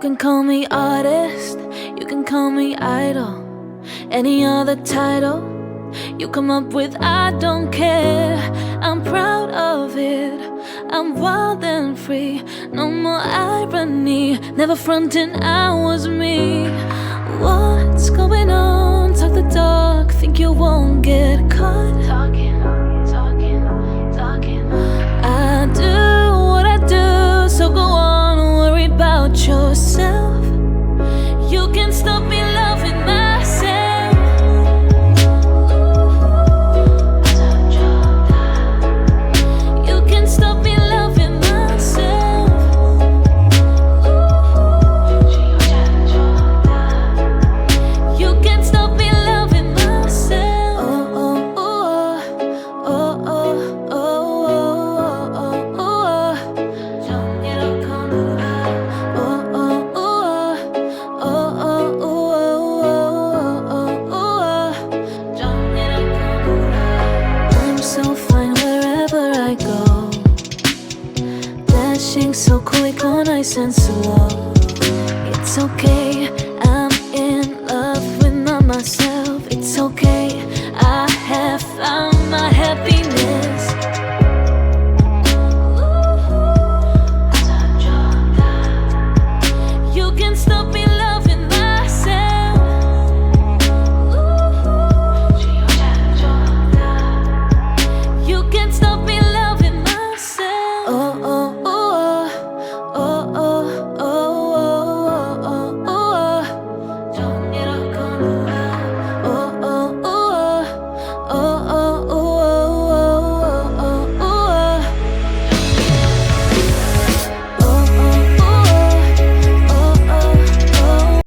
can call me artist, you can call me idol. Any other title you come up with, I don't care. I'm proud of it, I'm wild and free. No more irony, never fronting I was me. What's going on? Talk the talk, think you won't get caught. Talking. I do what I do, so go on, worry about yourself. You can stop me loving myself. You can stop me loving myself. You can stop me loving myself. Oh, oh, oh, oh, oh, oh, oh, oh. 정리로 걸어라. Oh, oh, oh, oh, oh, oh, oh, oh, oh. 정리로 걸어라. I'm so fine wherever I go, dashing so quick on ice and slow. It's okay,